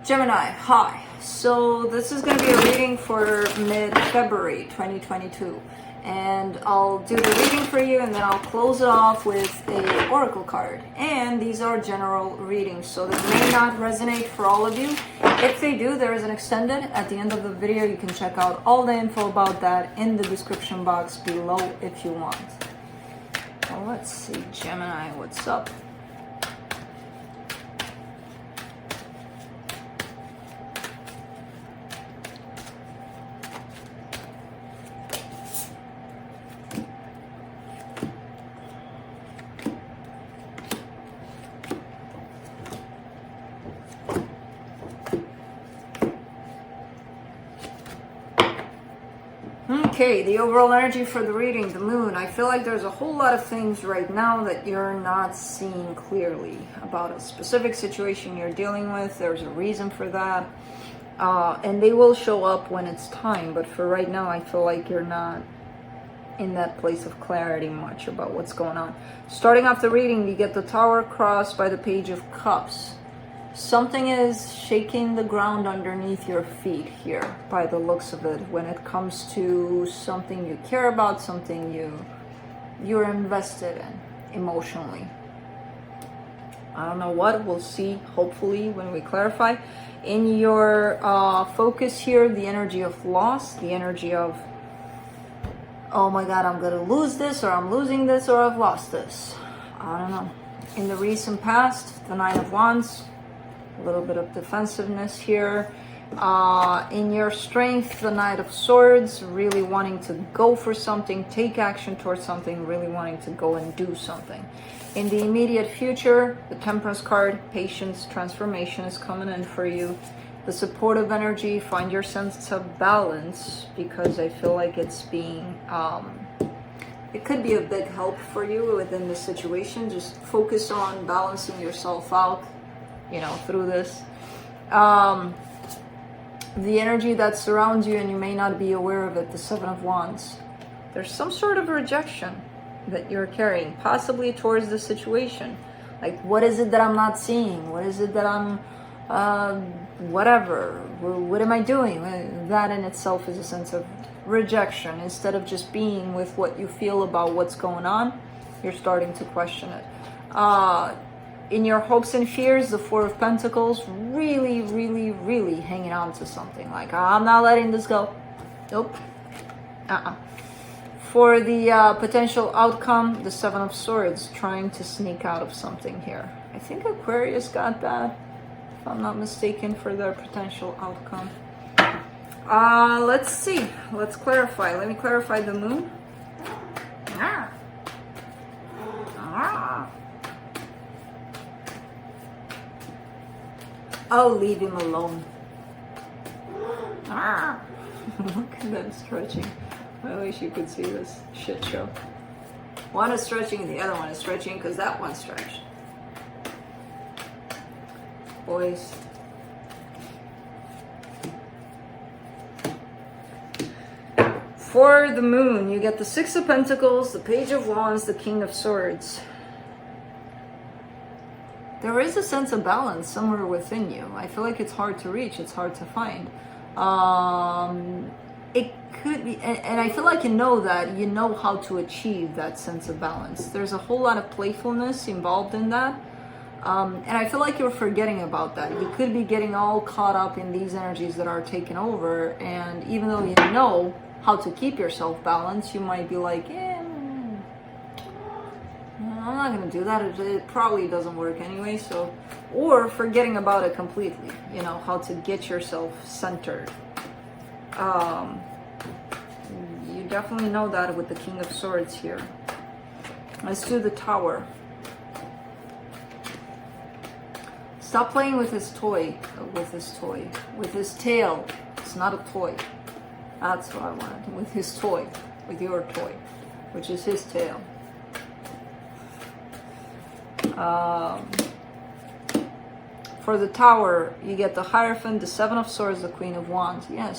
Gemini, hi. So this is going to be a reading for mid-February 2022. And I'll do the reading for you and then I'll close it off with a oracle card. And these are general readings, so they may not resonate for all of you. If they do, there is an extended at the end of the video. You can check out all the info about that in the description box below if you want. Well, let's see, Gemini, what's up? Okay, the overall energy for the reading, the moon. I feel like there's a whole lot of things right now that you're not seeing clearly about a specific situation you're dealing with. There's a reason for that. And they will show up when it's time. But for right now, I feel like you're not in that place of clarity much about what's going on. Starting off the reading, you get the Tower crossed by the Page of Cups. Something is shaking the ground underneath your feet here by the looks of it when it comes to something you care about, something you're invested in emotionally. I don't know what, we'll see hopefully when we clarify. In your focus here, the energy of loss, the energy of, oh my god, I'm gonna lose this, or I'm losing this, or I've lost this. I don't know. In the recent past, the Nine of Wands, a little bit of defensiveness here. In your strength, the Knight of Swords, really wanting to go for something, take action towards something, really wanting to go and do something. In the immediate future, the Temperance card, patience, transformation is coming in for you. The supportive energy, find your sense of balance, because I feel like it's being, it could be a big help for you within the situation. Just focus on balancing yourself out, you know, through this. The energy that surrounds you, and you may not be aware of it, the Seven of Wands. There's some sort of rejection that you're carrying, possibly towards the situation. Like, what is it that I'm not seeing? What is it that I'm, whatever, what am I doing? That in itself is a sense of rejection. Instead of just being with what you feel about what's going on, you're starting to question it. In your hopes and fears, the Four of Pentacles, really, really, really hanging on to something. Like, I'm not letting this go. Nope. For the potential outcome, the Seven of Swords, trying to sneak out of something here. I think Aquarius got that, if I'm not mistaken, for their potential outcome. Let's see. Let's clarify. Let me clarify the moon. I'll leave him alone. Look at them stretching. I wish you could see this shit show. One is stretching and the other one is stretching because that one stretched. Boys. For the moon, you get the Six of Pentacles, the Page of Wands, the King of Swords. There is a sense of balance somewhere within you. I feel like it's hard to reach, it's hard to find. It could be, and I feel like you know that, you know how to achieve that sense of balance. There's a whole lot of playfulness involved in that. And I feel like you're forgetting about that. You could be getting all caught up in these energies that are taking over, and even though you know how to keep yourself balanced, you might be like, I'm not going to do that. It probably doesn't work anyway. So, or forgetting about it completely, you know, how to get yourself centered. You definitely know that with the King of Swords here. Let's do the Tower. Stop playing with his toy, with his tail. It's not a toy. That's what I wanted. With his toy, with your toy, which is his tail. For the Tower, you get the Hierophant, the Seven of Swords, the Queen of Wands. Yeah,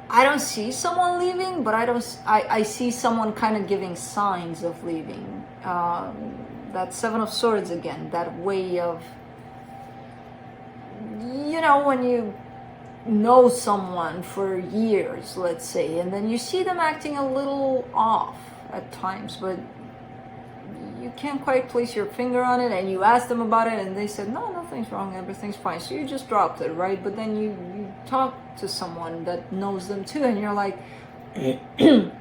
I don't see someone leaving, but I see someone kind of giving signs of leaving. That Seven of Swords again, that way of when you know someone for years, let's say, and then you see them acting a little off at times, but you can't quite place your finger on it, and you ask them about it and they said, no, nothing's wrong, everything's fine, so you just dropped it, right? But then you talk to someone that knows them too, and you're like, do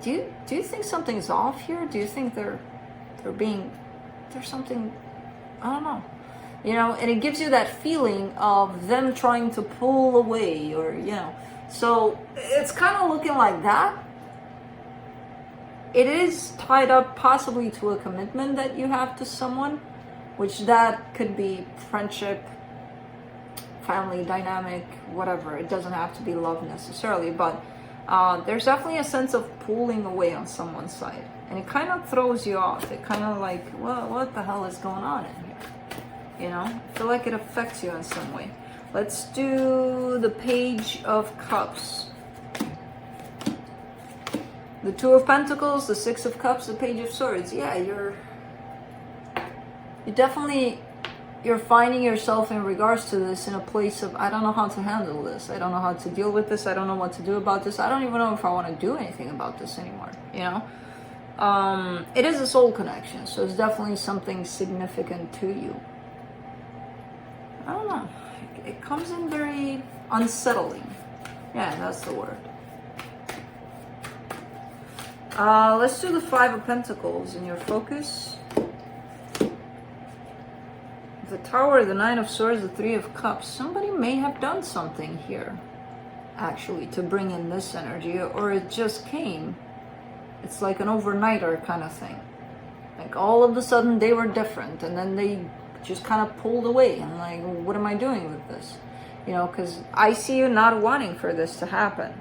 you think something's off here? Do you think there's something, I don't know, and it gives you that feeling of them trying to pull away, or so it's kind of looking like that. It is tied up possibly to a commitment that you have to someone, which that could be friendship, family dynamic, whatever. It doesn't have to be love necessarily, but there's definitely a sense of pulling away on someone's side, and it kind of throws you off. It kind of like, well, what the hell is going on in here? I feel like it affects you in some way. Let's do the Page of Cups. The Two of Pentacles, the Six of Cups, the Page of Swords. Yeah, you're finding yourself in regards to this in a place of, I don't know how to handle this. I don't know how to deal with this. I don't know what to do about this. I don't even know if I want to do anything about this anymore. It is a soul connection, so it's definitely something significant to you. I don't know. It comes in very unsettling. Yeah, that's the word. Let's do the Five of Pentacles in your focus. The Tower, the Nine of Swords, the Three of Cups. Somebody may have done something here, actually, to bring in this energy, or it just came. It's like an overnighter kind of thing. Like all of a sudden they were different, and then they just kind of pulled away, and like, what am I doing with this? Because I see you not wanting for this to happen,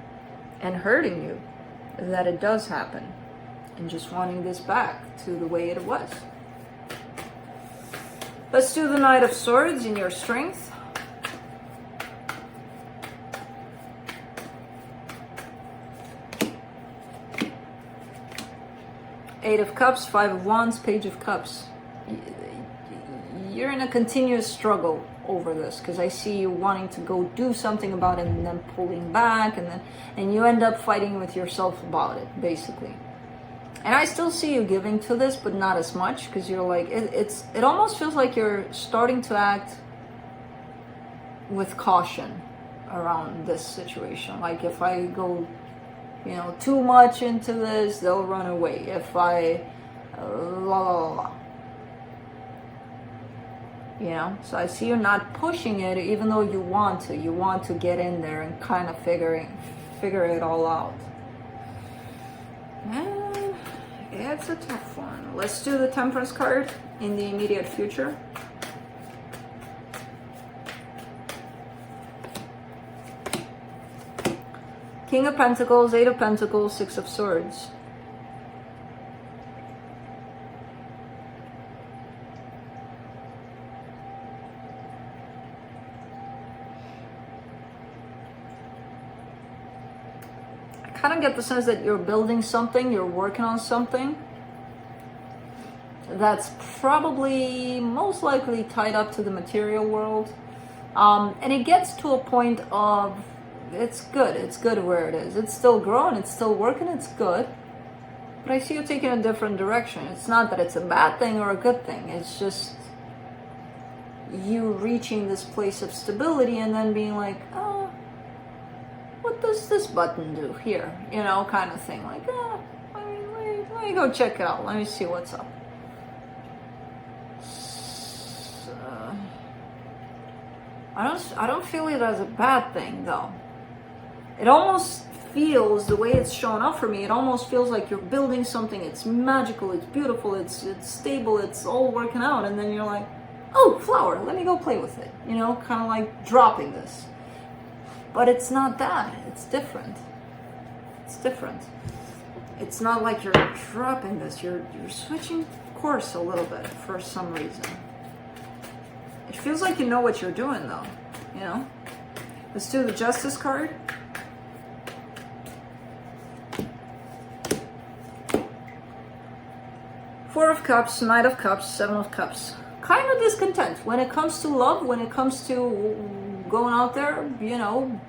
and hurting you that it does happen, and just wanting this back to the way it was. Let's do the Knight of Swords in your strength. Eight of Cups, Five of Wands, Page of Cups. You're in a continuous struggle over this, because I see you wanting to go do something about it and then pulling back, and you end up fighting with yourself about it, basically. And I still see you giving to this, but not as much, because you're like, it almost feels like you're starting to act with caution around this situation. Like, if I go too much into this, they'll run away. If I so I see you not pushing it, even though you want to get in there and kind of figure it all out. And it's a tough one. Let's do the Temperance card in the immediate future. King of Pentacles, Eight of Pentacles, Six of Swords. I kind of get the sense that you're building something, you're working on something that's probably most likely tied up to the material world. And it gets to a point of, it's good where it is. It's still growing, it's still working, it's good. But I see you taking a different direction. It's not that it's a bad thing or a good thing. It's just you reaching this place of stability and then being like, oh, what does this button do here? Kind of thing. Like, let me go check it out. Let me see what's up. I don't feel it as a bad thing, though. It almost feels, the way it's showing up for me, it almost feels like you're building something. It's magical, it's beautiful, it's stable, it's all working out, and then you're like, oh, flower, let me go play with it. Kind of like dropping this. But it's not that. It's different. It's different. It's not like you're dropping this. You're switching course a little bit for some reason. It feels like you know what you're doing, though. Let's do the Justice card. Four of Cups, Knight of Cups, Seven of Cups. Kind of discontent when it comes to love, when it comes to going out there, you know,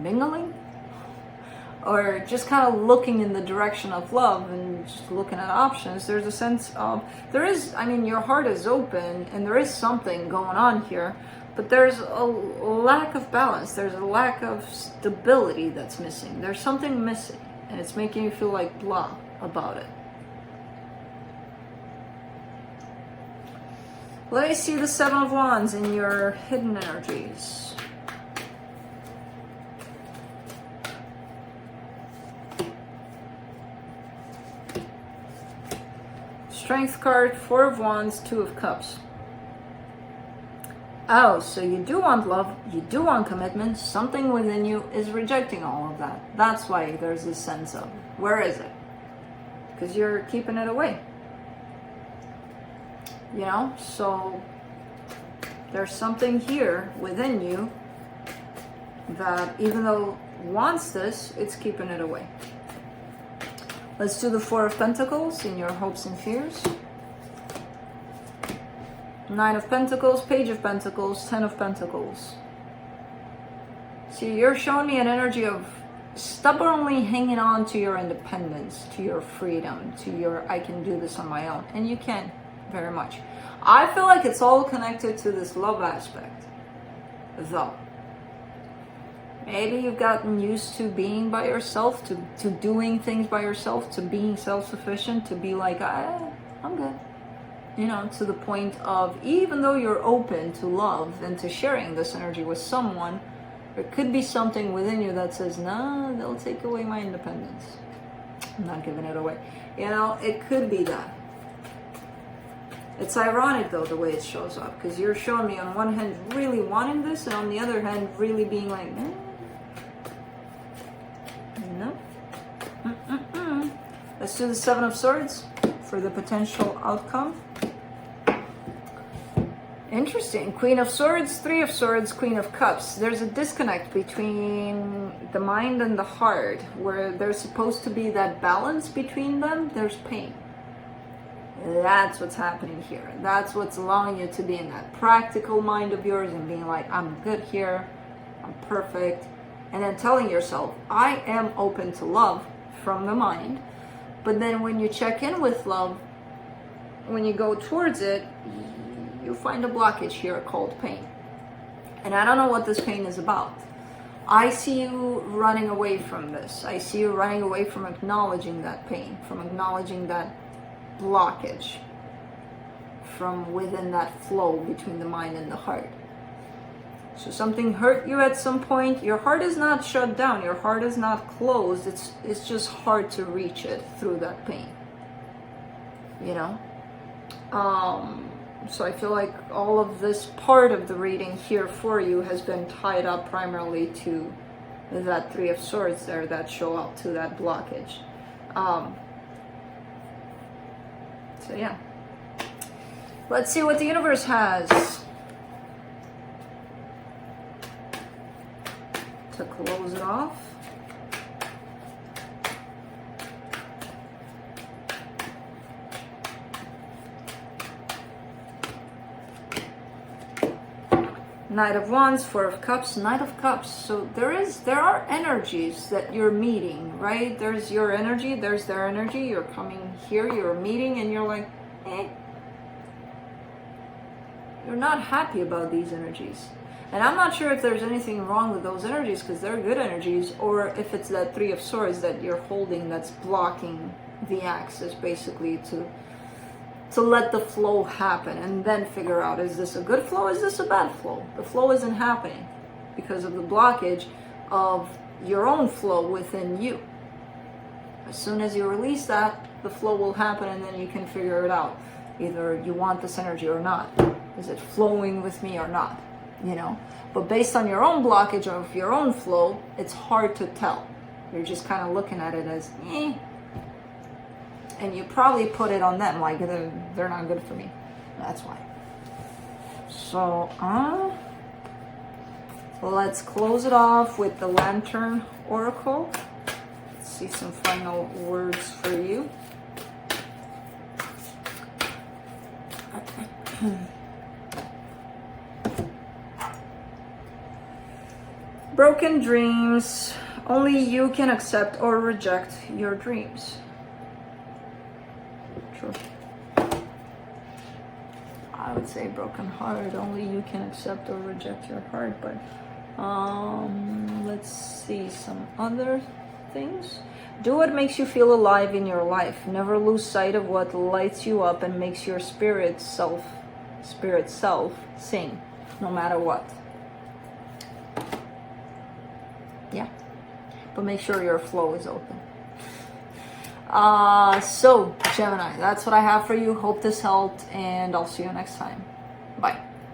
mingling, or just kind of looking in the direction of love and just looking at options, there's a sense of, there is, I mean, your heart is open and there is something going on here, but there's a lack of balance. There's a lack of stability that's missing. There's something missing, and it's making you feel like blah about it. Let me see the Seven of Wands in your hidden energies. Strength card, Four of Wands, Two of Cups. Oh, so you do want love, you do want commitment, something within you is rejecting all of that. That's why there's this sense of, where is it? Because you're keeping it away. You know, so there's something here within you that even though it wants this, it's keeping it away. Let's do the Four of Pentacles in your hopes and fears. Nine of Pentacles, Page of Pentacles, Ten of Pentacles. See, you're showing me an energy of stubbornly hanging on to your independence, to your freedom, to your I can do this on my own. And you can, very much. I feel like it's all connected to this love aspect, though. Maybe you've gotten used to being by yourself, to doing things by yourself, to being self-sufficient, to be like, I'm good. You know, to the point of, even though you're open to love and to sharing this energy with someone, there could be something within you that says, no, they'll take away my independence. I'm not giving it away. You know, it could be that. It's ironic, though, the way it shows up, because you're showing me on one hand really wanting this, and on the other hand really being like, no. Let's do the Seven of Swords for the potential outcome. Interesting. Queen of Swords, Three of Swords, Queen of Cups. There's a disconnect between the mind and the heart, where there's supposed to be that balance between them. There's pain. That's what's happening here. That's what's allowing you to be in that practical mind of yours and being like, I'm good here, I'm perfect. And then telling yourself, I am open to love from the mind. But then when you check in with love, when you go towards it, you find a blockage here called pain. And I don't know what this pain is about. I see you running away from this. I see you running away from acknowledging that pain, from acknowledging that blockage, from within that flow between the mind and the heart. So something hurt you at some point. Your heart is not shut down. Your heart is not closed. It's just hard to reach it through that pain. You know? So I feel like all of this part of the reading here for you has been tied up primarily to that Three of Swords there that show up to that blockage. So yeah. Let's see what the universe has to close it off. Knight of Wands, Four of Cups, Knight of Cups. So there are energies that you're meeting, right? There's your energy, there's their energy. You're coming here, you're meeting, and you're like, You're not happy about these energies. And I'm not sure if there's anything wrong with those energies, because they're good energies, or if it's that Three of Swords that you're holding that's blocking the axis, basically, to let the flow happen and then figure out, is this a good flow, is this a bad flow? The flow isn't happening because of the blockage of your own flow within you. As soon as you release that, the flow will happen, and then you can figure it out. Either you want this energy or not. Is it flowing with me or not? You know? But based on your own blockage of your own flow, it's hard to tell. You're just kind of looking at it as, and you probably put it on them, like they're not good for me. That's why. So, let's close it off with the Lantern Oracle. Let's see some final words for you. Broken dreams. Only you can accept or reject your dreams. True. I would say broken heart. Only you can accept or reject your heart. But let's see some other things. Do what makes you feel alive in your life. Never lose sight of what lights you up and makes your spirit self sing, no matter what. Yeah, but make sure your flow is open. So Gemini, that's what I have for you. Hope this helped, and I'll see you next time.